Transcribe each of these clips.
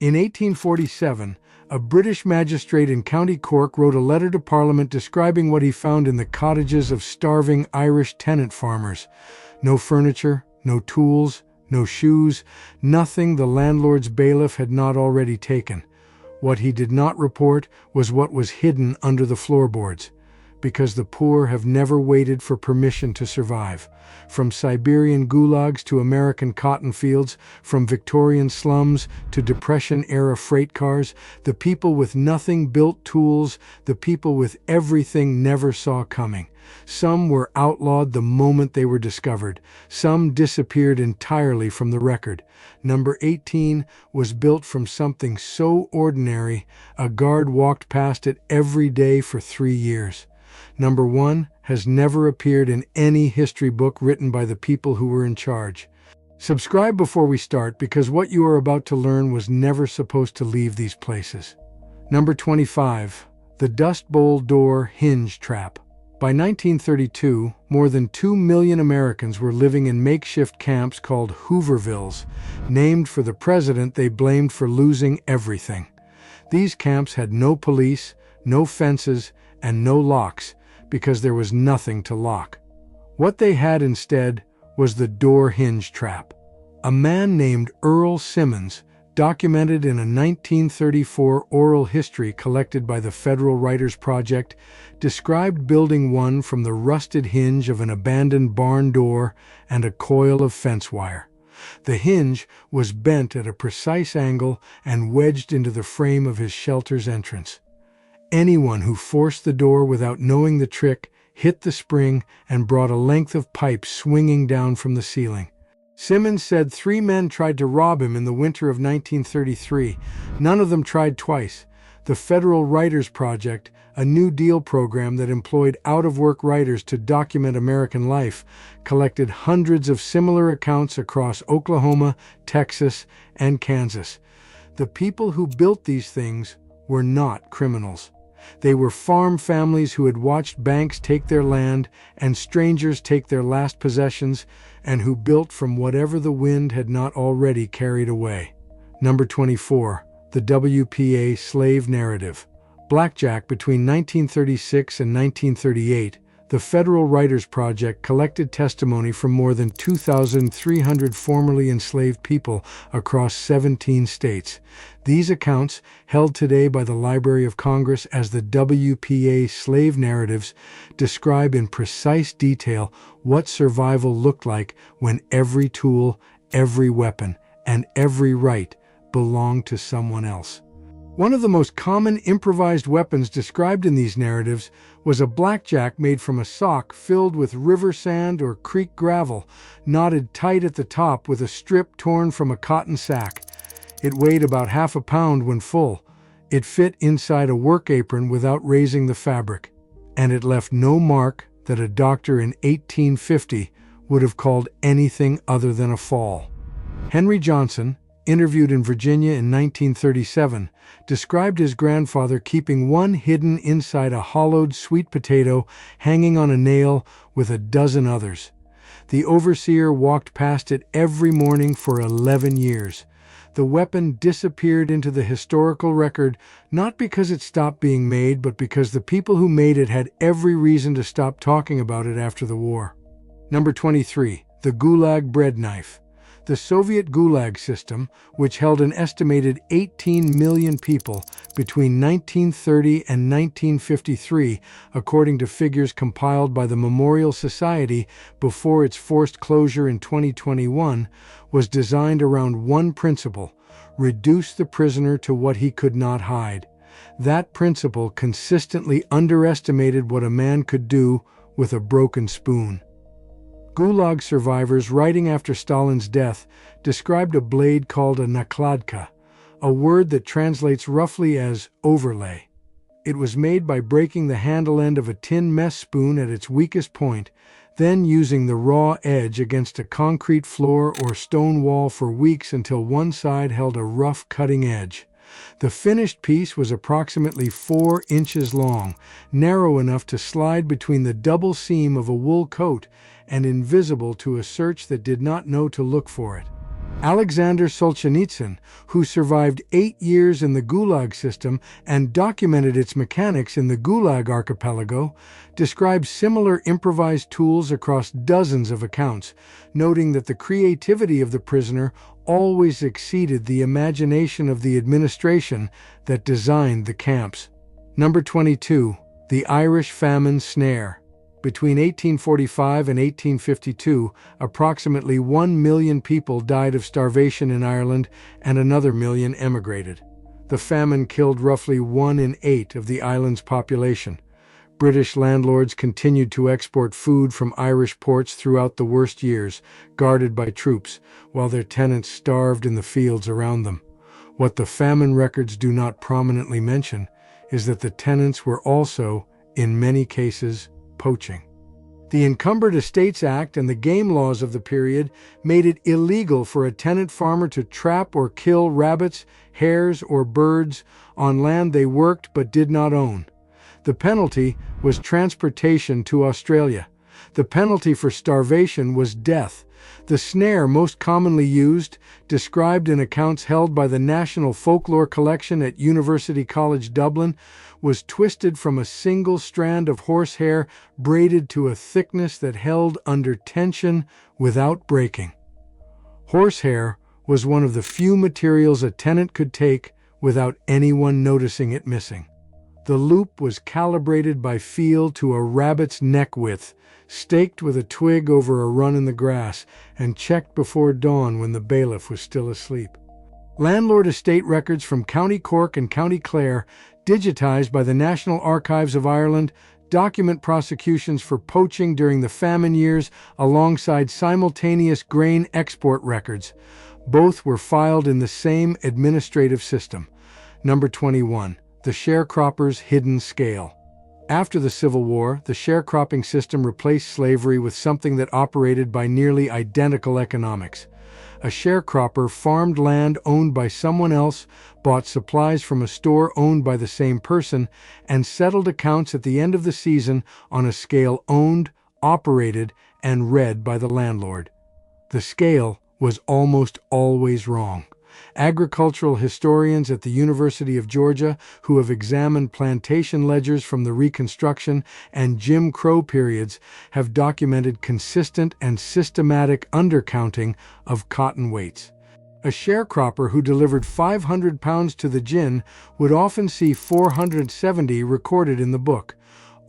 In 1847, a British magistrate in County Cork wrote a letter to Parliament describing what he found in the cottages of starving Irish tenant farmers. No furniture, no tools, no shoes, nothing the landlord's bailiff had not already taken. What he did not report was what was hidden under the floorboards, because the poor have never waited for permission to survive. From Siberian gulags to American cotton fields, from Victorian slums to Depression-era freight cars, the people with nothing built tools, the people with everything never saw coming. Some were outlawed the moment they were discovered. Some disappeared entirely from the record. Number 18 was built from something so ordinary, a guard walked past it every day for 3 years. Number 1 has never appeared in any history book written by the people who were in charge. Subscribe before we start, because what you are about to learn was never supposed to leave these places. Number 25. The Dust Bowl Door Hinge Trap. By 1932, more than 2 million Americans were living in makeshift camps called Hoovervilles, named for the president they blamed for losing everything. These camps had no police, no fences, and no locks, because there was nothing to lock. What they had instead was the door hinge trap. A man named Earl Simmons, documented in a 1934 oral history collected by the Federal Writers Project, described building one from the rusted hinge of an abandoned barn door and a coil of fence wire. The hinge was bent at a precise angle and wedged into the frame of his shelter's entrance. Anyone who forced the door without knowing the trick hit the spring and brought a length of pipe swinging down from the ceiling. Simmons said 3 men tried to rob him in the winter of 1933. None of them tried twice. The Federal Writers Project, a New Deal program that employed out-of-work writers to document American life, collected hundreds of similar accounts across Oklahoma, Texas, and Kansas. The people who built these things were not criminals. They were farm families who had watched banks take their land and strangers take their last possessions, and who built from whatever the wind had not already carried away. Number 24. The WPA Slave Narrative. Blackjack. Between 1936 and 1938, the Federal Writers Project collected testimony from more than 2,300 formerly enslaved people across 17 states. These accounts, held today by the Library of Congress as the WPA Slave Narratives, describe in precise detail what survival looked like when every tool, every weapon, and every right belonged to someone else. One of the most common improvised weapons described in these narratives was a blackjack made from a sock filled with river sand or creek gravel, knotted tight at the top with a strip torn from a cotton sack. It weighed about half a pound when full. It fit inside a work apron without raising the fabric, and it left no mark that a doctor in 1850 would have called anything other than a fall. Henry Johnson, interviewed in Virginia in 1937, described his grandfather keeping one hidden inside a hollowed sweet potato hanging on a nail with a dozen others. The overseer walked past it every morning for 11 years. The weapon disappeared into the historical record, not because it stopped being made, but because the people who made it had every reason to stop talking about it after the war. Number 23. The Gulag Bread Knife. The Soviet Gulag system, which held an estimated 18 million people between 1930 and 1953, according to figures compiled by the Memorial Society before its forced closure in 2021, was designed around one principle: reduce the prisoner to what he could not hide. That principle consistently underestimated what a man could do with a broken spoon. Gulag survivors writing after Stalin's death described a blade called a nakladka, a word that translates roughly as overlay. It was made by breaking the handle end of a tin mess spoon at its weakest point, then using the raw edge against a concrete floor or stone wall for weeks until one side held a rough cutting edge. The finished piece was approximately 4 inches long, narrow enough to slide between the double seam of a wool coat, and invisible to a search that did not know to look for it. Alexander Solzhenitsyn, who survived 8 years in the Gulag system and documented its mechanics in the Gulag archipelago, describes similar improvised tools across dozens of accounts, noting that the creativity of the prisoner always exceeded the imagination of the administration that designed the camps. Number 22. The Irish famine snare. Between 1845 and 1852, approximately 1 million people died of starvation in Ireland and another million emigrated. The famine killed roughly 1 in 8 of the island's population. British landlords continued to export food from Irish ports throughout the worst years, guarded by troops, while their tenants starved in the fields around them. What the famine records do not prominently mention is that the tenants were also, in many cases, poaching. The Encumbered Estates Act and the game laws of the period made it illegal for a tenant farmer to trap or kill rabbits, hares, or birds on land they worked but did not own. The penalty was transportation to Australia. The penalty for starvation was death. The snare most commonly used, described in accounts held by the National Folklore Collection at University College Dublin, was twisted from a single strand of horsehair braided to a thickness that held under tension without breaking. Horsehair was one of the few materials a tenant could take without anyone noticing it missing. The loop was calibrated by feel to a rabbit's neck width, staked with a twig over a run in the grass, and checked before dawn when the bailiff was still asleep. Landlord estate records from County Cork and County Clare, digitized by the National Archives of Ireland, document prosecutions for poaching during the famine years alongside simultaneous grain export records. Both were filed in the same administrative system. Number 21. The sharecropper's hidden scale. After the Civil War, the sharecropping system replaced slavery with something that operated by nearly identical economics. A sharecropper farmed land owned by someone else, bought supplies from a store owned by the same person, and settled accounts at the end of the season on a scale owned, operated, and read by the landlord. The scale was almost always wrong. Agricultural historians at the University of Georgia, who have examined plantation ledgers from the Reconstruction and Jim Crow periods, have documented consistent and systematic undercounting of cotton weights. A sharecropper who delivered 500 pounds to the gin would often see 470 recorded in the book.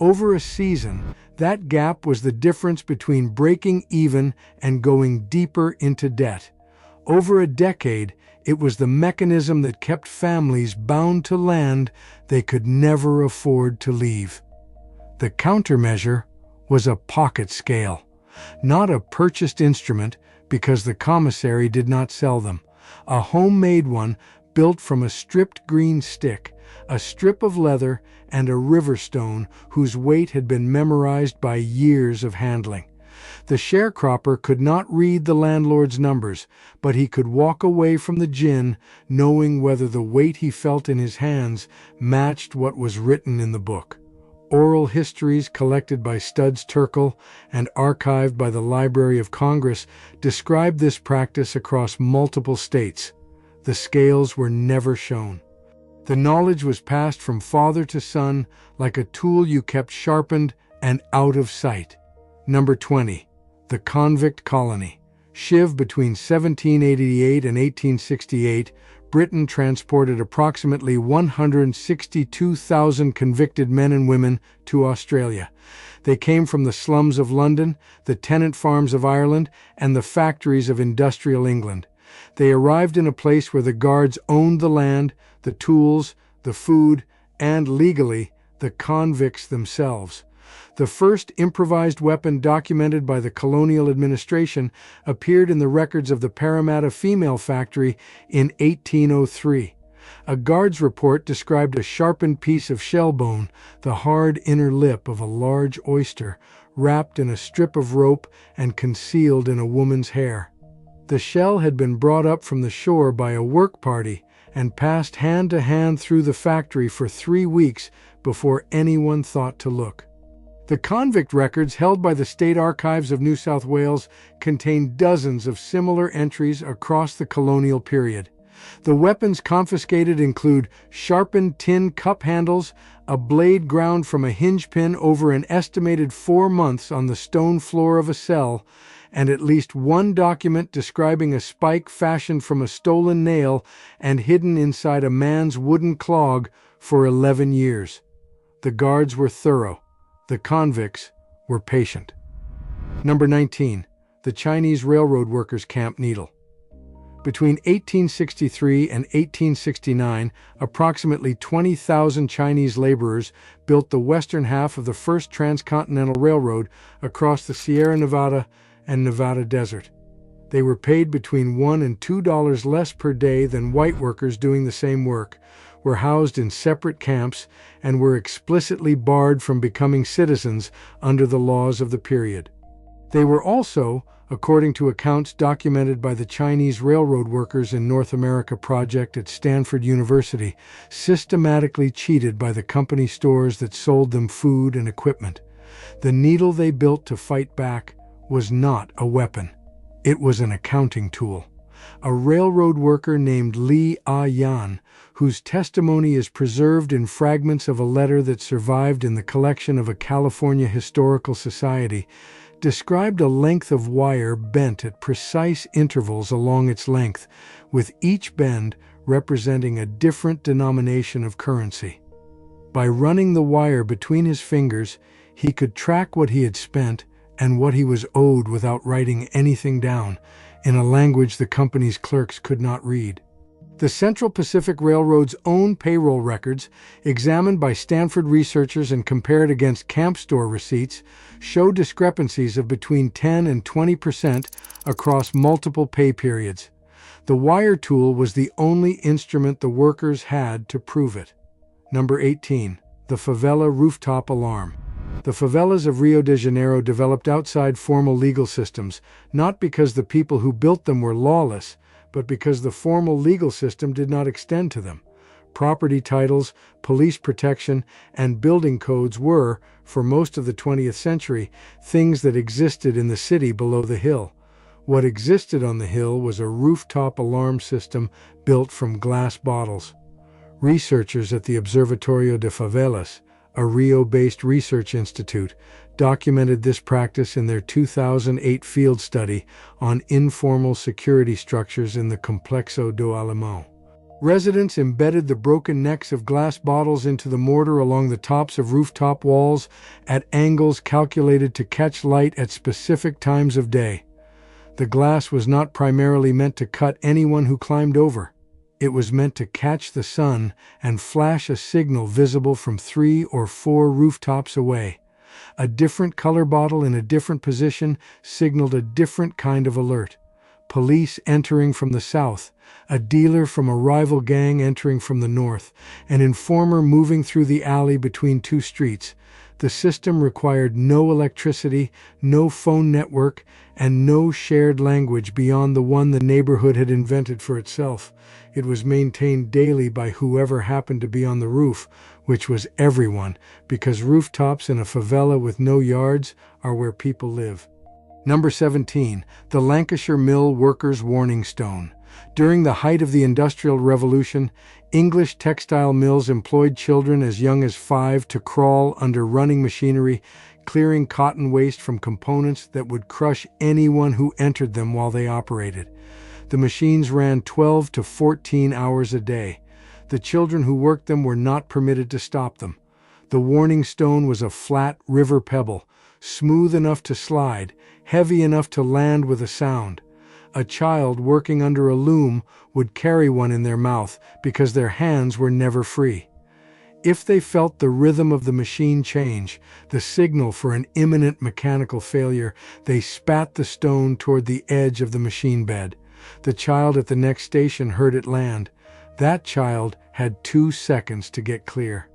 Over a season, that gap was the difference between breaking even and going deeper into debt. Over a decade, it was the mechanism that kept families bound to land they could never afford to leave. The countermeasure was a pocket scale, not a purchased instrument because the commissary did not sell them. A homemade one built from a stripped green stick, a strip of leather, and a river stone whose weight had been memorized by years of handling. The sharecropper could not read the landlord's numbers, but he could walk away from the gin knowing whether the weight he felt in his hands matched what was written in the book. Oral histories collected by Studs Terkel and archived by the Library of Congress describe this practice across multiple states. The scales were never shown. The knowledge was passed from father to son like a tool you kept sharpened and out of sight. Number 20. The Convict Colony. Shiv between 1788 and 1868, Britain transported approximately 162,000 convicted men and women to Australia. They came from the slums of London, the tenant farms of Ireland, and the factories of industrial England. They arrived in a place where the guards owned the land, the tools, the food, and, legally, the convicts themselves. The first improvised weapon documented by the colonial administration appeared in the records of the Parramatta Female Factory in 1803. A guard's report described a sharpened piece of shell bone, the hard inner lip of a large oyster, wrapped in a strip of rope and concealed in a woman's hair. The shell had been brought up from the shore by a work party and passed hand to hand through the factory for 3 weeks before anyone thought to look. The convict records held by the State Archives of New South Wales contain dozens of similar entries across the colonial period. The weapons confiscated include sharpened tin cup handles, a blade ground from a hinge pin over an estimated 4 months on the stone floor of a cell, and at least one document describing a spike fashioned from a stolen nail and hidden inside a man's wooden clog for 11 years. The guards were thorough. The convicts were patient. Number 19. The Chinese Railroad Workers' Camp Needle. Between 1863 and 1869, approximately 20,000 Chinese laborers built the western half of the first transcontinental railroad across the Sierra Nevada and Nevada desert. They were paid between $1 and $2 less per day than white workers doing the same work, were housed in separate camps, and were explicitly barred from becoming citizens under the laws of the period. They were also, according to accounts documented by the Chinese Railroad Workers in North America project at Stanford University, systematically cheated by the company stores that sold them food and equipment. The needle they built to fight back was not a weapon. It was an accounting tool. A railroad worker named Li Yan, whose testimony is preserved in fragments of a letter that survived in the collection of a California Historical Society, described a length of wire bent at precise intervals along its length, with each bend representing a different denomination of currency. By running the wire between his fingers, he could track what he had spent and what he was owed without writing anything down, in a language the company's clerks could not read. The Central Pacific Railroad's own payroll records, examined by Stanford researchers and compared against camp store receipts, show discrepancies of between 10 and 20% across multiple pay periods. The wire tool was the only instrument the workers had to prove it. Number 18. The favela rooftop alarm. The favelas of Rio de Janeiro developed outside formal legal systems, not because the people who built them were lawless, but because the formal legal system did not extend to them. Property titles, police protection, and building codes were, for most of the 20th century, things that existed in the city below the hill. What existed on the hill was a rooftop alarm system built from glass bottles. Researchers at the Observatorio de Favelas, a Rio-based research institute, documented this practice in their 2008 field study on informal security structures in the Complexo do Alemão. Residents embedded the broken necks of glass bottles into the mortar along the tops of rooftop walls at angles calculated to catch light at specific times of day. The glass was not primarily meant to cut anyone who climbed over. It was meant to catch the sun and flash a signal visible from 3 or 4 rooftops away. A different color bottle in a different position signaled a different kind of alert. Police entering from the south, a dealer from a rival gang entering from the north, an informer moving through the alley between 2 streets. The system required no electricity, no phone network, and no shared language beyond the one the neighborhood had invented for itself. It was maintained daily by whoever happened to be on the roof, which was everyone, because rooftops in a favela with no yards are where people live. Number 17. The Lancashire Mill Workers' Warning Stone. During the height of the Industrial Revolution, English textile mills employed children as young as 5 to crawl under running machinery, clearing cotton waste from components that would crush anyone who entered them while they operated. The machines ran 12 to 14 hours a day. The children who worked them were not permitted to stop them. The warning stone was a flat river pebble, smooth enough to slide, heavy enough to land with a sound. A child working under a loom would carry one in their mouth because their hands were never free. If they felt the rhythm of the machine change, the signal for an imminent mechanical failure, they spat the stone toward the edge of the machine bed. The child at the next station heard it land. That child had 2 seconds to get clear.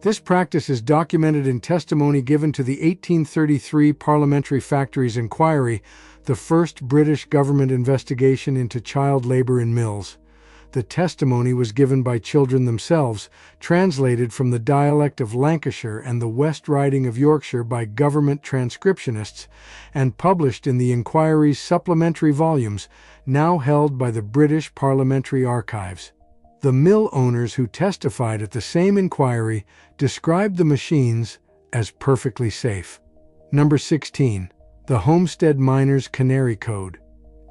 This practice is documented in testimony given to the 1833 Parliamentary Factories Inquiry, the first British government investigation into child labor in mills. The testimony was given by children themselves, translated from the dialect of Lancashire and the West Riding of Yorkshire by government transcriptionists, and published in the Inquiry's supplementary volumes, now held by the British Parliamentary Archives. The mill owners who testified at the same inquiry described the machines as perfectly safe. Number 16. The Homestead Miners' Canary Code.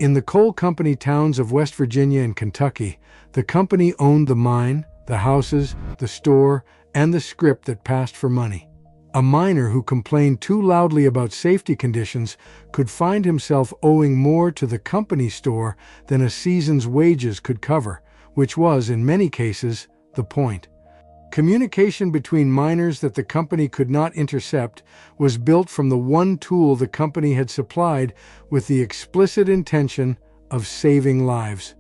In the coal company towns of West Virginia and Kentucky, the company owned the mine, the houses, the store, and the scrip that passed for money. A miner who complained too loudly about safety conditions could find himself owing more to the company store than a season's wages could cover, which was, in many cases, the point. Communication between miners that the company could not intercept was built from the one tool the company had supplied with the explicit intention of saving lives.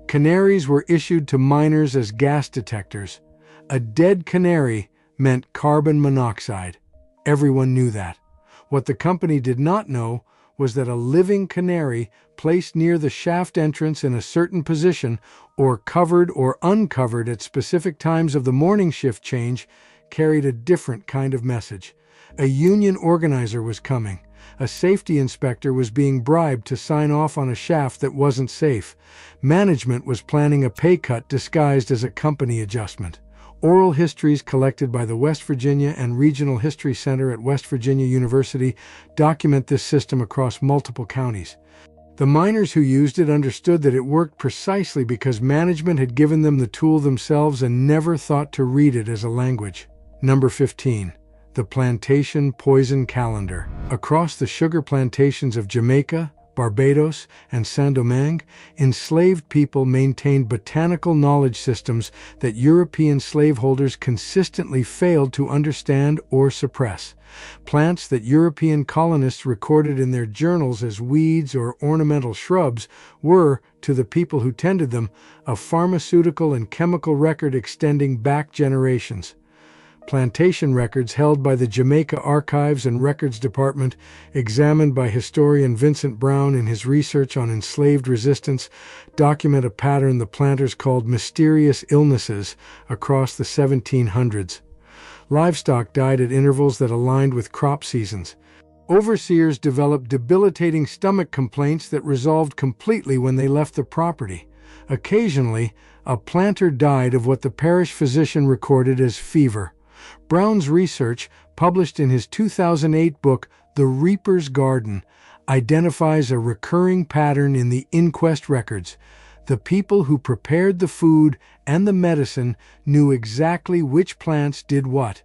Canaries were issued to miners as gas detectors. A dead canary meant carbon monoxide. Everyone knew that. What the company did not know was that a living canary placed near the shaft entrance in a certain position, or covered or uncovered at specific times of the morning shift change, carried a different kind of message. A union organizer was coming. A safety inspector was being bribed to sign off on a shaft that wasn't safe. Management was planning a pay cut disguised as a company adjustment. Oral histories collected by the West Virginia and Regional History Center at West Virginia University document this system across multiple counties. The miners who used it understood that it worked precisely because management had given them the tool themselves and never thought to read it as a language. Number 15. The Plantation Poison Calendar. Across the sugar plantations of Jamaica, Barbados, and Saint-Domingue, enslaved people maintained botanical knowledge systems that European slaveholders consistently failed to understand or suppress. Plants that European colonists recorded in their journals as weeds or ornamental shrubs were, to the people who tended them, a pharmaceutical and chemical record extending back generations. Plantation records held by the Jamaica Archives and Records Department, examined by historian Vincent Brown in his research on enslaved resistance, document a pattern the planters called mysterious illnesses across the 1700s. Livestock died at intervals that aligned with crop seasons. Overseers developed debilitating stomach complaints that resolved completely when they left the property. Occasionally, a planter died of what the parish physician recorded as fever. Brown's research, published in his 2008 book, The Reaper's Garden, identifies a recurring pattern in the inquest records. The people who prepared the food and the medicine knew exactly which plants did what,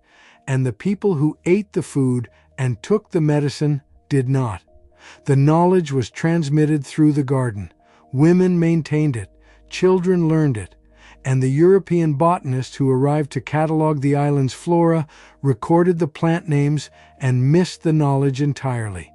and the people who ate the food and took the medicine did not. The knowledge was transmitted through the garden. Women maintained it, children learned it, and the European botanists who arrived to catalog the island's flora recorded the plant names and missed the knowledge entirely.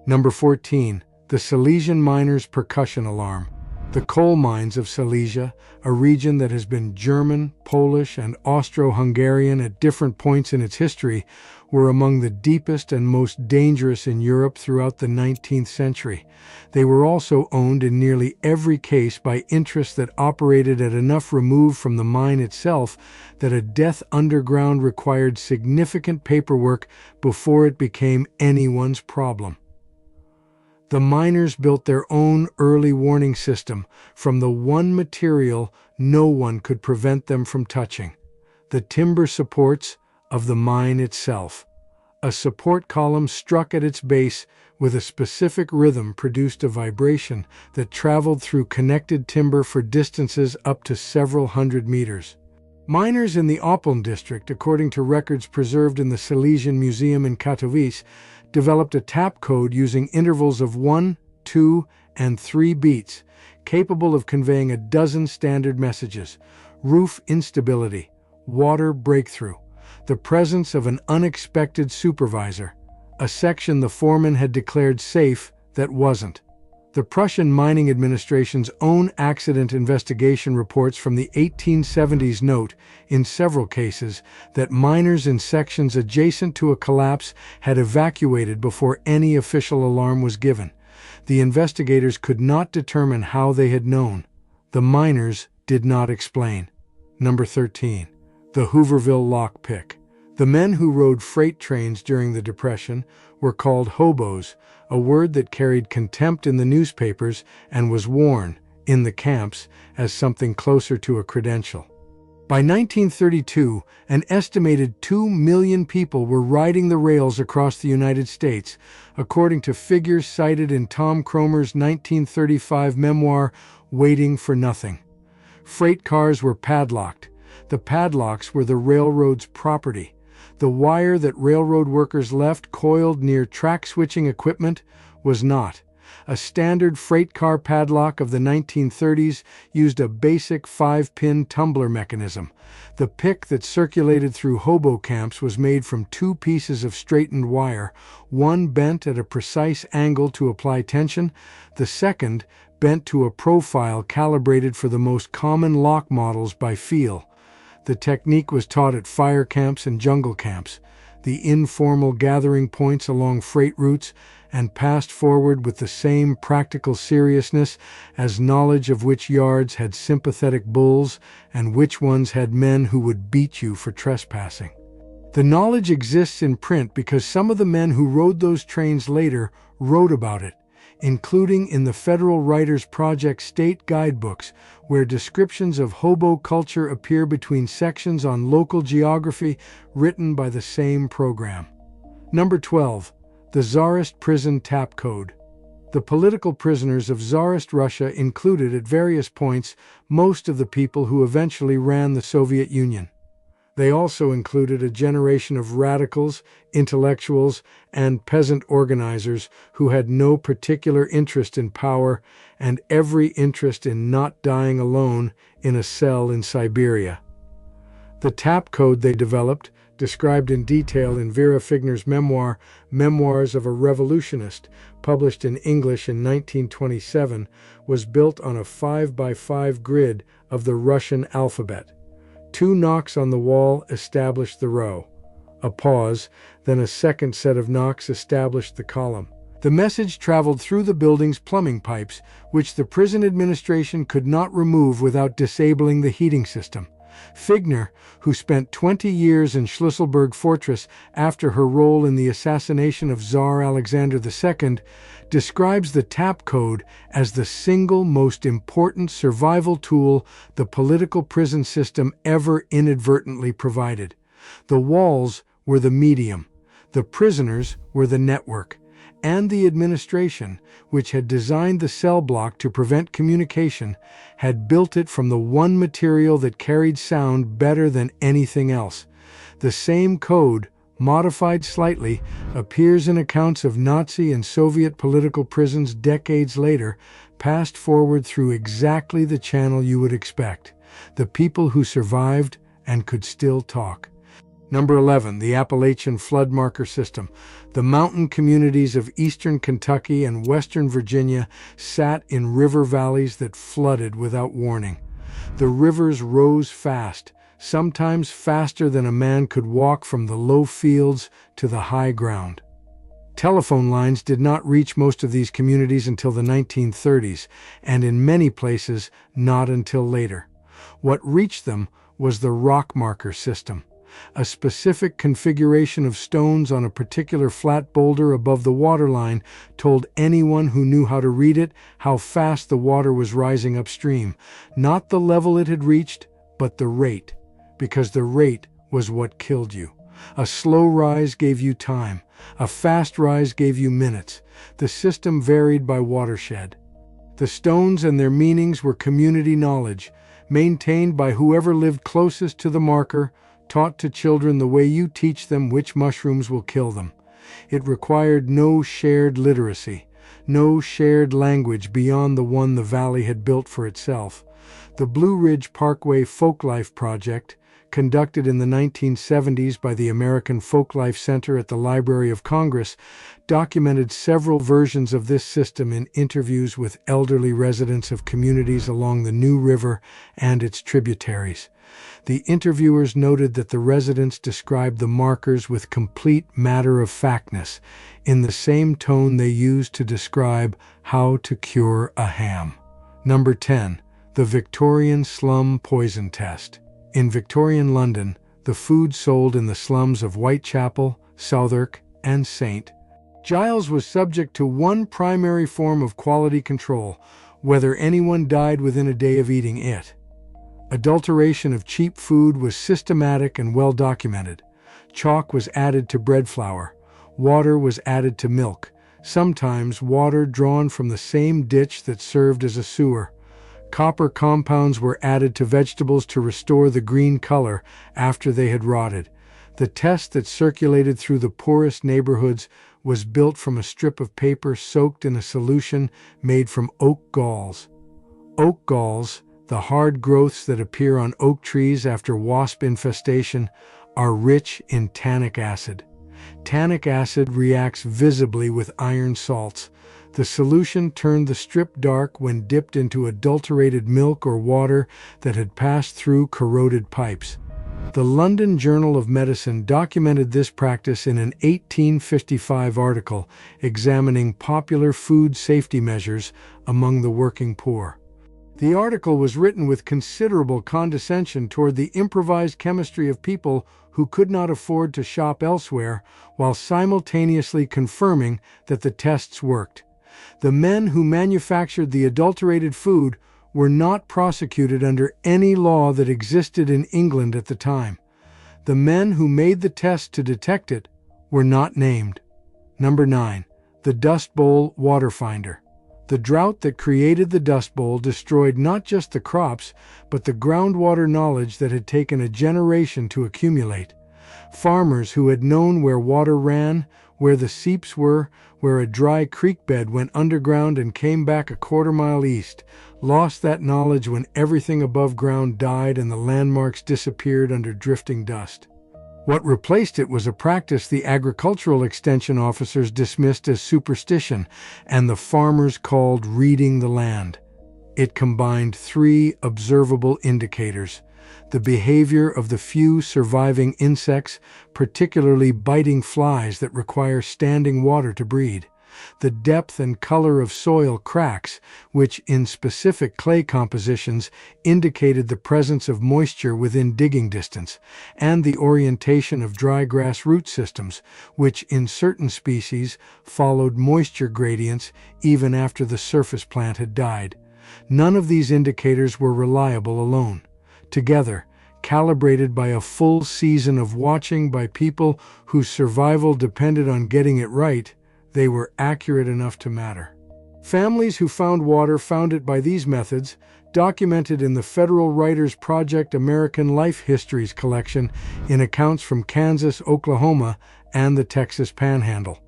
Number 14. The Silesian Miners' Percussion Alarm. The coal mines of Silesia, a region that has been German, Polish, and Austro-Hungarian at different points in its history, were among the deepest and most dangerous in Europe throughout the 19th century. They were also owned in nearly every case by interests that operated at enough remove from the mine itself that a death underground required significant paperwork before it became anyone's problem. The miners built their own early warning system from the one material no one could prevent them from touching: the timber supports of the mine itself. A support column struck at its base with a specific rhythm produced a vibration that traveled through connected timber for distances up to several hundred meters. Miners in the Appalachian district, according to records preserved in the Silesian Museum in Katowice, developed a tap code using intervals of 1, 2, and 3 beats, capable of conveying a dozen standard messages: roof instability, water breakthrough, the presence of an unexpected supervisor, a section the foreman had declared safe that wasn't. The Prussian Mining Administration's own accident investigation reports from the 1870s note, in several cases, that miners in sections adjacent to a collapse had evacuated before any official alarm was given. The investigators could not determine how they had known. The miners did not explain. Number 13. The Hooverville Lockpick. The men who rode freight trains during the Depression were called hobos, a word that carried contempt in the newspapers and was worn, in the camps, as something closer to a credential. By 1932, an estimated 2 million people were riding the rails across the United States, according to figures cited in Tom Cromer's 1935 memoir, Waiting for Nothing. Freight cars were padlocked. The padlocks were the railroad's property. The wire that railroad workers left coiled near track-switching equipment was not. A standard freight car padlock of the 1930s used a basic 5-pin tumbler mechanism. The pick that circulated through hobo camps was made from 2 pieces of straightened wire, one bent at a precise angle to apply tension, the second bent to a profile calibrated for the most common lock models by feel. The technique was taught at fire camps and jungle camps, the informal gathering points along freight routes, and passed forward with the same practical seriousness as knowledge of which yards had sympathetic bulls and which ones had men who would beat you for trespassing. The knowledge exists in print because some of the men who rode those trains later wrote about it, including in the Federal Writers Project state guidebooks, where descriptions of hobo culture appear between sections on local geography written by the same program. Number 12. The Tsarist Prison Tap Code. The political prisoners of Tsarist Russia included at various points most of the people who eventually ran the Soviet Union. They also included a generation of radicals, intellectuals, and peasant organizers who had no particular interest in power and every interest in not dying alone in a cell in Siberia. The tap code they developed, described in detail in Vera Figner's memoir, Memoirs of a Revolutionist, published in English in 1927, was built on a 5x5 grid of the Russian alphabet. 2 knocks on the wall established the row. A pause, then a second set of knocks established the column. The message traveled through the building's plumbing pipes, which the prison administration could not remove without disabling the heating system. Figner, who spent 20 years in Schlüsselburg Fortress after her role in the assassination of Tsar Alexander II, describes the tap code as the single most important survival tool the political prison system ever inadvertently provided. The walls were the medium, the prisoners were the network, and the administration, which had designed the cell block to prevent communication, had built it from the one material that carried sound better than anything else. The same code, modified slightly, appears in accounts of Nazi and Soviet political prisons decades later, passed forward through exactly the channel you would expect: the people who survived and could still talk. Number 11. The Appalachian Flood Marker System. The mountain communities of eastern Kentucky and western Virginia sat in river valleys that flooded without warning. The rivers rose fast, sometimes faster than a man could walk from the low fields to the high ground. Telephone lines did not reach most of these communities until the 1930s, and in many places not until later. What reached them was the rock marker system, a specific configuration of stones on a particular flat boulder above the waterline told anyone who knew how to read it how fast the water was rising upstream, not the level it had reached, but the rate, because the rate was what killed you. A slow rise gave you time, a fast rise gave you minutes. The system varied by watershed. The stones and their meanings were community knowledge, maintained by whoever lived closest to the marker, taught to children the way you teach them which mushrooms will kill them. It required no shared literacy, no shared language beyond the one the valley had built for itself. The Blue Ridge Parkway Folklife Project, conducted in the 1970s by the American Folklife Center at the Library of Congress, documented several versions of this system in interviews with elderly residents of communities along the New River and its tributaries. The interviewers noted that the residents described the markers with complete matter-of-factness, in the same tone they used to describe how to cure a ham. Number 10. The Victorian Slum Poison Test. In Victorian London, the food sold in the slums of Whitechapel, Southwark, and St. Giles was subject to one primary form of quality control, whether anyone died within a day of eating it. Adulteration of cheap food was systematic and well documented. Chalk was added to bread flour. Water was added to milk, sometimes water drawn from the same ditch that served as a sewer. Copper compounds were added to vegetables to restore the green color after they had rotted. The test that circulated through the poorest neighborhoods was built from a strip of paper soaked in a solution made from oak galls. Oak galls, the hard growths that appear on oak trees after wasp infestation, are rich in tannic acid. Tannic acid reacts visibly with iron salts. The solution turned the strip dark when dipped into adulterated milk or water that had passed through corroded pipes. The London Journal of Medicine documented this practice in an 1855 article examining popular food safety measures among the working poor. The article was written with considerable condescension toward the improvised chemistry of people who could not afford to shop elsewhere, while simultaneously confirming that the tests worked. The men who manufactured the adulterated food were not prosecuted under any law that existed in England at the time. The men who made the test to detect it were not named. Number 9. The Dust Bowl Water Finder. The drought that created the Dust Bowl destroyed not just the crops, but the groundwater knowledge that had taken a generation to accumulate. Farmers who had known where water ran, where the seeps were, where a dry creek bed went underground and came back a quarter-mile east, lost that knowledge when everything above ground died and the landmarks disappeared under drifting dust. What replaced it was a practice the agricultural extension officers dismissed as superstition and the farmers called reading the land. It combined 3 observable indicators: the behavior of the few surviving insects, particularly biting flies that require standing water to breed; the depth and color of soil cracks, which in specific clay compositions indicated the presence of moisture within digging distance; and the orientation of dry grass root systems, which in certain species followed moisture gradients even after the surface plant had died. None of these indicators were reliable alone. Together, calibrated by a full season of watching by people whose survival depended on getting it right, they were accurate enough to matter. Families who found water found it by these methods, documented in the Federal Writers Project American Life Histories collection in accounts from Kansas, Oklahoma, and the Texas Panhandle.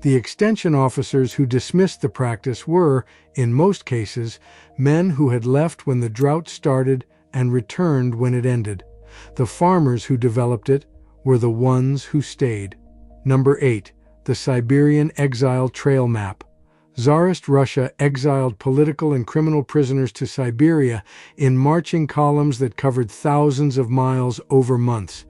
The extension officers who dismissed the practice were, in most cases, men who had left when the drought started and returned when it ended. The farmers who developed it were the ones who stayed. Number 8. The Siberian Exile Trail Map. Tsarist Russia exiled political and criminal prisoners to Siberia in marching columns that covered thousands of miles over months.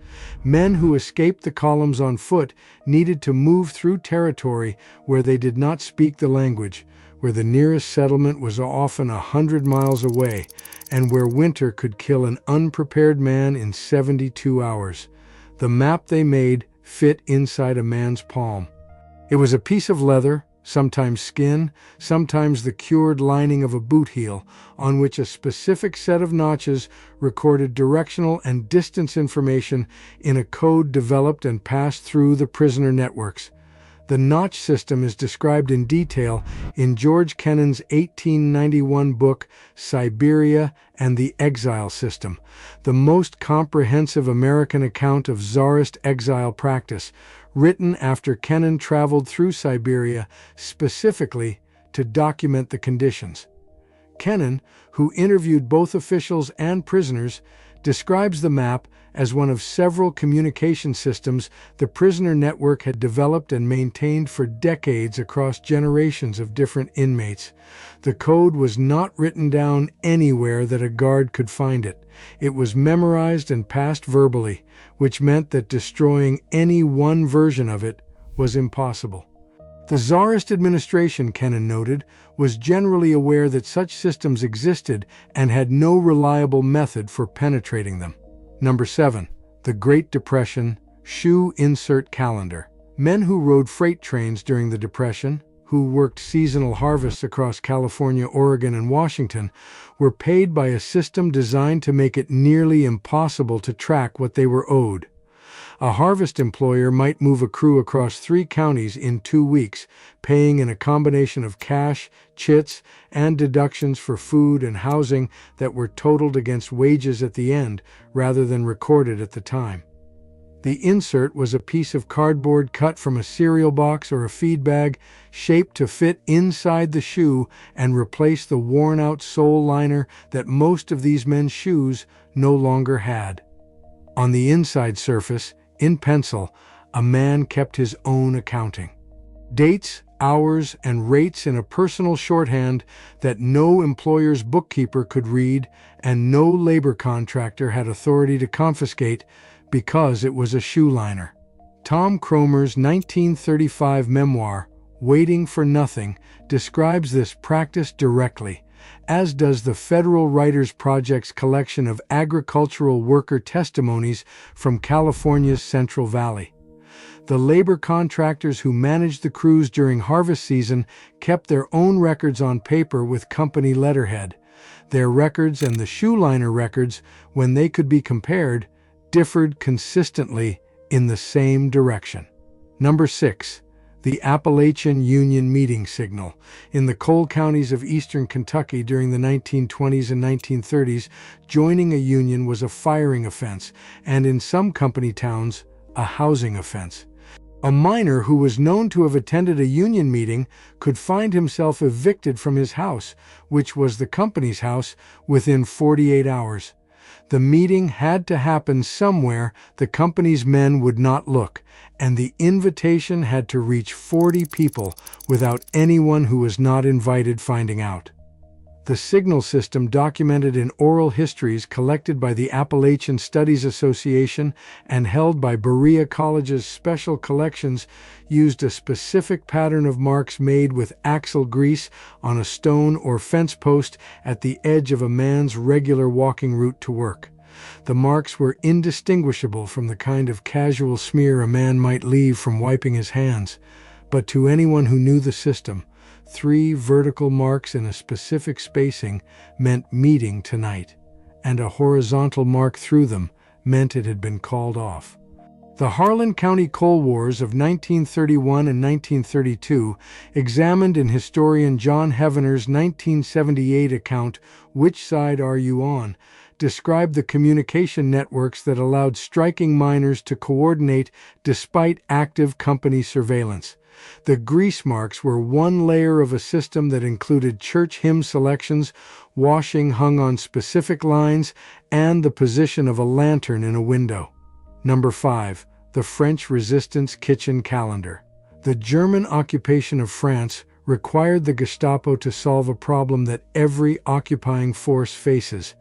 Men who escaped the columns on foot needed to move through territory where they did not speak the language, where the nearest settlement was often 100 miles away, and where winter could kill an unprepared man in 72 hours. The map they made fit inside a man's palm. It was a piece of leather, sometimes skin, sometimes the cured lining of a boot heel, on which a specific set of notches recorded directional and distance information in a code developed and passed through the prisoner networks. The notch system is described in detail in George Kennan's 1891 book, Siberia and the Exile System, the most comprehensive American account of Tsarist exile practice, written after Kennan traveled through Siberia specifically to document the conditions. Kennan, who interviewed both officials and prisoners, describes the map as one of several communication systems the prisoner network had developed and maintained for decades across generations of different inmates. The code was not written down anywhere that a guard could find it. It was memorized and passed verbally, which meant that destroying any one version of it was impossible. The Tsarist administration, Kennan noted, was generally aware that such systems existed and had no reliable method for penetrating them. Number 7. The Great Depression Shoe Insert Calendar. Men who rode freight trains during the Depression, who worked seasonal harvests across California, Oregon, and Washington, were paid by a system designed to make it nearly impossible to track what they were owed. A harvest employer might move a crew across 3 counties in 2 weeks, paying in a combination of cash, chits, and deductions for food and housing that were totaled against wages at the end rather than recorded at the time. The insert was a piece of cardboard cut from a cereal box or a feed bag, shaped to fit inside the shoe and replace the worn-out sole liner that most of these men's shoes no longer had. On the inside surface, in pencil, a man kept his own accounting. Dates, hours, and rates in a personal shorthand that no employer's bookkeeper could read and no labor contractor had authority to confiscate because it was a shoe liner. Tom Cromer's 1935 memoir, Waiting for Nothing, describes this practice directly, as does the Federal Writers Project's collection of agricultural worker testimonies from California's Central Valley. The labor contractors who managed the crews during harvest season kept their own records on paper with company letterhead. Their records and the shoe liner records, when they could be compared, differed consistently in the same direction. Number 6. The Appalachian Union Meeting Signal. In the coal counties of eastern Kentucky during the 1920s and 1930s, joining a union was a firing offense, and in some company towns, a housing offense. A miner who was known to have attended a union meeting could find himself evicted from his house, which was the company's house, within 48 hours. The meeting had to happen somewhere the company's men would not look, and the invitation had to reach 40 people without anyone who was not invited finding out. The signal system, documented in oral histories collected by the Appalachian Studies Association and held by Berea College's Special Collections, used a specific pattern of marks made with axle grease on a stone or fence post at the edge of a man's regular walking route to work. The marks were indistinguishable from the kind of casual smear a man might leave from wiping his hands, but to anyone who knew the system, 3 vertical marks in a specific spacing meant meeting tonight, and a horizontal mark through them meant it had been called off. The Harlan County Coal Wars of 1931 and 1932, examined in historian John Heavener's 1978 account, Which Side Are You On?, described the communication networks that allowed striking miners to coordinate despite active company surveillance. The grease marks were one layer of a system that included church hymn selections, washing hung on specific lines, and the position of a lantern in a window. Number 5. The French Resistance Kitchen Calendar. The German occupation of France required the Gestapo to solve a problem that every occupying force faces.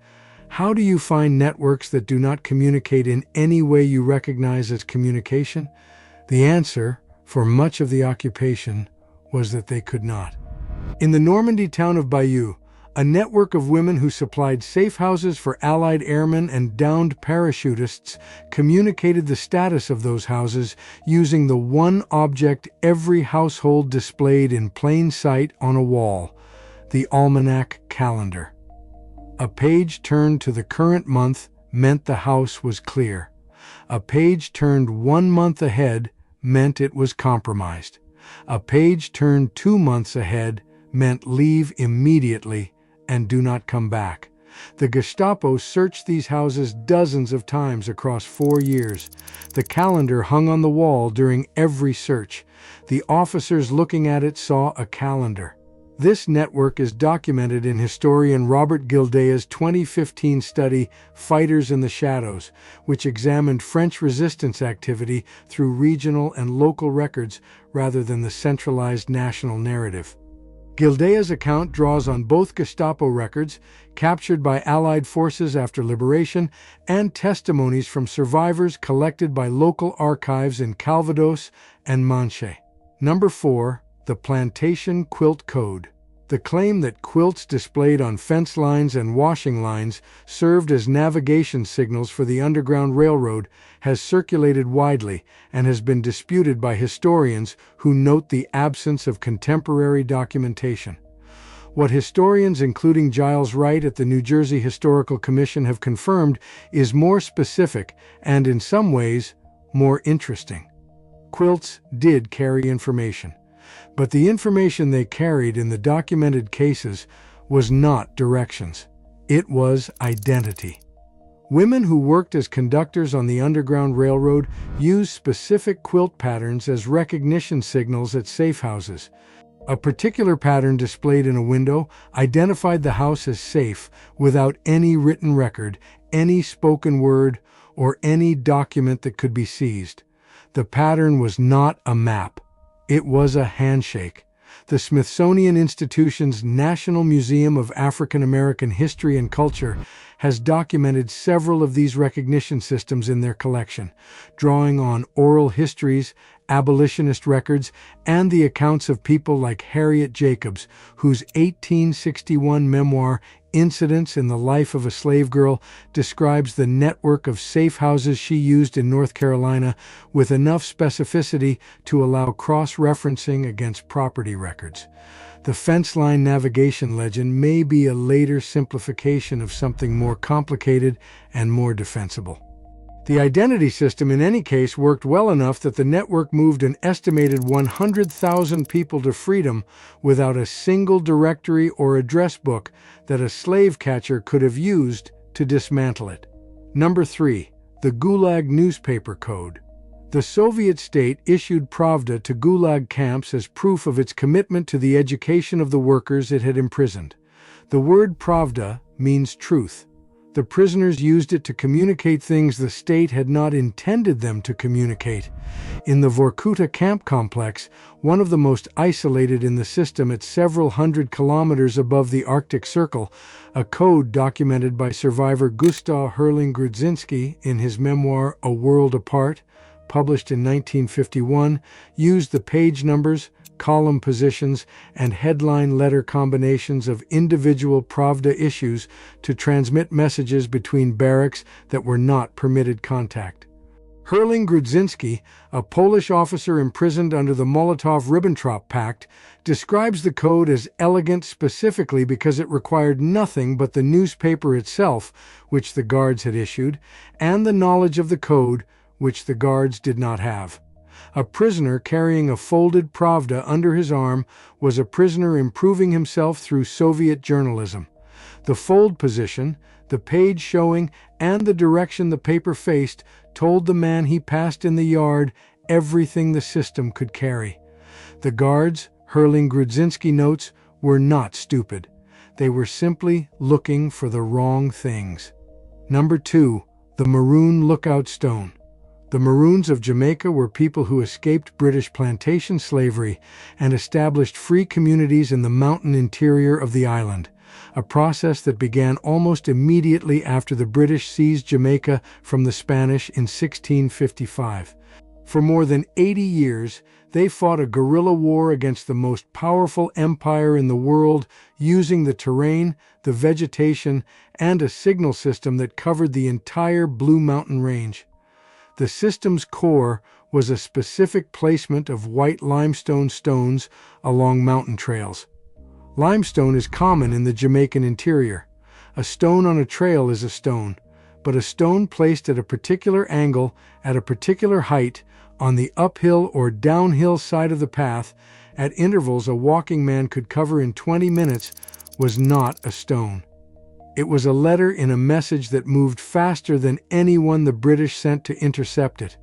How do you find networks that do not communicate in any way you recognize as communication? The answer, for much of the occupation, was that they could not. In the Normandy town of Bayeux, a network of women who supplied safe houses for Allied airmen and downed parachutists communicated the status of those houses using the one object every household displayed in plain sight on a wall, the almanac calendar. A page turned to the current month meant the house was clear. A page turned 1 month ahead meant it was compromised. A page turned 2 months ahead meant leave immediately and do not come back. The Gestapo searched these houses dozens of times across 4 years. The calendar hung on the wall during every search. The officers looking at it saw a calendar. This network is documented in historian Robert Gildea's 2015 study, Fighters in the Shadows, which examined French resistance activity through regional and local records rather than the centralized national narrative. Gildea's account draws on both Gestapo records, captured by Allied forces after liberation, and testimonies from survivors collected by local archives in Calvados and Manche. Number 4. The Plantation Quilt Code. The claim that quilts displayed on fence lines and washing lines served as navigation signals for the Underground Railroad has circulated widely and has been disputed by historians who note the absence of contemporary documentation. What historians, including Giles Wright at the New Jersey Historical Commission, have confirmed is more specific and, in some ways, more interesting. Quilts did carry information, but the information they carried in the documented cases was not directions. It was identity. Women who worked as conductors on the Underground Railroad used specific quilt patterns as recognition signals at safe houses. A particular pattern displayed in a window identified the house as safe without any written record, any spoken word, or any document that could be seized. The pattern was not a map. It was a handshake. The Smithsonian Institution's National Museum of African American History and Culture has documented several of these recognition systems in their collection, drawing on oral histories, abolitionist records, and the accounts of people like Harriet Jacobs, whose 1861 memoir, Incidents in the Life of a Slave Girl, describes the network of safe houses she used in North Carolina with enough specificity to allow cross-referencing against property records. The fence line navigation legend may be a later simplification of something more complicated and more defensible. The identity system in any case worked well enough that the network moved an estimated 100,000 people to freedom without a single directory or address book that a slave catcher could have used to dismantle it. Number 3. The Gulag Newspaper Code. The Soviet state issued Pravda to Gulag camps as proof of its commitment to the education of the workers it had imprisoned. The word Pravda means truth. The prisoners used it to communicate things the state had not intended them to communicate. In the Vorkuta camp complex, one of the most isolated in the system at several hundred kilometers above the Arctic Circle, a code documented by survivor Gustav Herling-Grudzinski in his memoir A World Apart, published in 1951, used the page numbers, column positions, and headline letter combinations of individual Pravda issues to transmit messages between barracks that were not permitted contact. Herling-Grudzinski, a Polish officer imprisoned under the Molotov-Ribbentrop Pact, describes the code as elegant specifically because it required nothing but the newspaper itself, which the guards had issued, and the knowledge of the code, which the guards did not have. A prisoner carrying a folded Pravda under his arm was a prisoner improving himself through Soviet journalism. The fold position, the page showing, and the direction the paper faced told the man he passed in the yard everything the system could carry. The guards, Herling-Grudzinski notes, were not stupid. They were simply looking for the wrong things. Number 2. The Maroon Lookout Stone. The Maroons of Jamaica were people who escaped British plantation slavery and established free communities in the mountain interior of the island, a process that began almost immediately after the British seized Jamaica from the Spanish in 1655. For more than 80 years, they fought a guerrilla war against the most powerful empire in the world, using the terrain, the vegetation, and a signal system that covered the entire Blue Mountain Range. The system's core was a specific placement of white limestone stones along mountain trails. Limestone is common in the Jamaican interior. A stone on a trail is a stone, but a stone placed at a particular angle, at a particular height, on the uphill or downhill side of the path, at intervals a walking man could cover in 20 minutes, was not a stone. It was a letter in a message that moved faster than anyone the British sent to intercept it.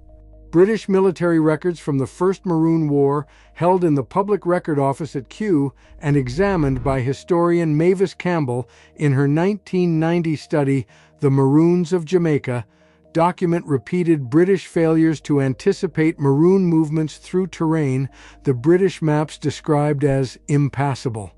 British military records from the First Maroon War, held in the Public Record Office at Kew and examined by historian Mavis Campbell in her 1990 study, The Maroons of Jamaica, document repeated British failures to anticipate Maroon movements through terrain the British maps described as impassable.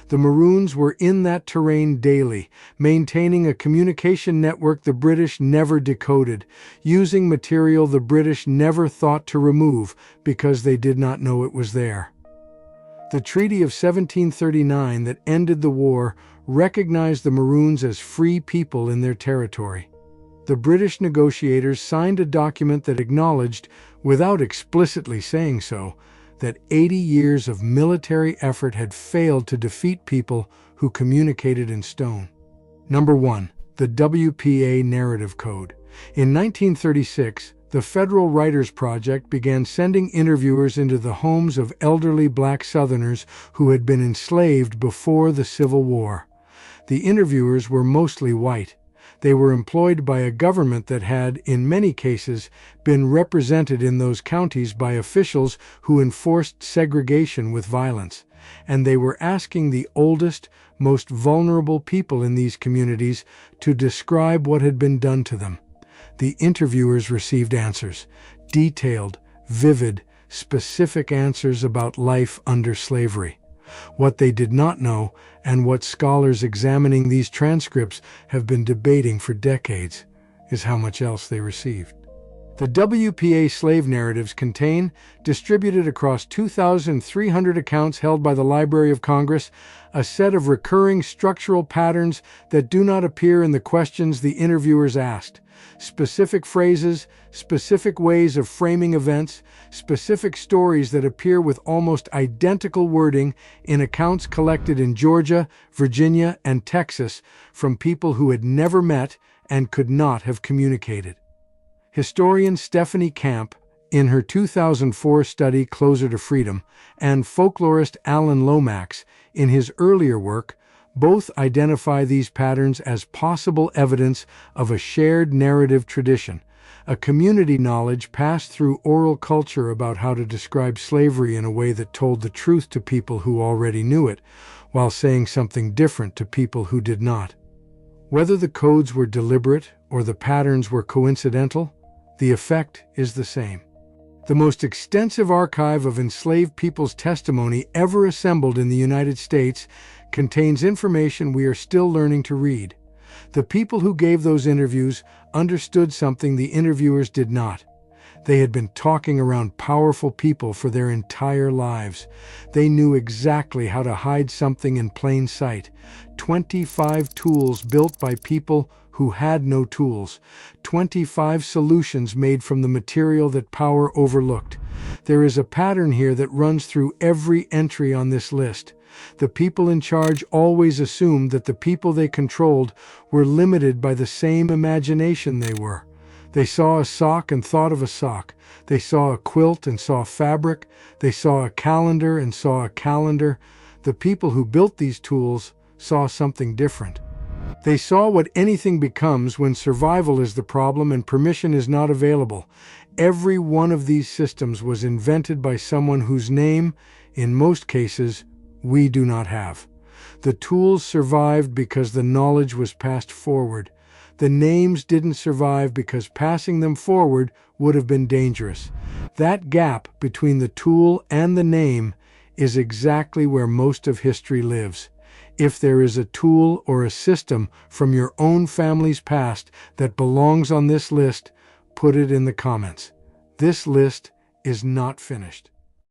The Maroons were in that terrain daily, maintaining a communication network the British never decoded, using material the British never thought to remove because they did not know it was there. The Treaty of 1739 that ended the war recognized the Maroons as free people in their territory. The British negotiators signed a document that acknowledged, without explicitly saying so, that 80 years of military effort had failed to defeat people who communicated in stone. Number 1. The WPA Narrative Code. In 1936, the Federal Writers Project began sending interviewers into the homes of elderly black Southerners who had been enslaved before the Civil War. The interviewers were mostly white. They were employed by a government that had, in many cases, been represented in those counties by officials who enforced segregation with violence, and they were asking the oldest, most vulnerable people in these communities to describe what had been done to them. The interviewers received answers, detailed, vivid, specific answers about life under slavery. What they did not know, and what scholars examining these transcripts have been debating for decades, is how much else they received. The WPA slave narratives contain, distributed across 2,300 accounts held by the Library of Congress, a set of recurring structural patterns that do not appear in the questions the interviewers asked. Specific phrases, specific ways of framing events, specific stories that appear with almost identical wording in accounts collected in Georgia, Virginia, and Texas from people who had never met and could not have communicated. Historian Stephanie Camp, in her 2004 study Closer to Freedom, and folklorist Alan Lomax, in his earlier work, both identify these patterns as possible evidence of a shared narrative tradition, a community knowledge passed through oral culture about how to describe slavery in a way that told the truth to people who already knew it, while saying something different to people who did not. Whether the codes were deliberate or the patterns were coincidental, the effect is the same. The most extensive archive of enslaved people's testimony ever assembled in the United States contains information we are still learning to read. The people who gave those interviews understood something the interviewers did not. They had been talking around powerful people for their entire lives. They knew exactly how to hide something in plain sight. 25 tools built by people who had no tools. 25 solutions made from the material that power overlooked. There is a pattern here that runs through every entry on this list. The people in charge always assumed that the people they controlled were limited by the same imagination they were. They saw a sock and thought of a sock. They saw a quilt and saw fabric. They saw a calendar and saw a calendar. The people who built these tools saw something different. They saw what anything becomes when survival is the problem and permission is not available. Every one of these systems was invented by someone whose name, in most cases, we do not have. The tools survived because the knowledge was passed forward. The names didn't survive because passing them forward would have been dangerous. That gap between the tool and the name is exactly where most of history lives. If there is a tool or a system from your own family's past that belongs on this list, put it in the comments. This list is not finished.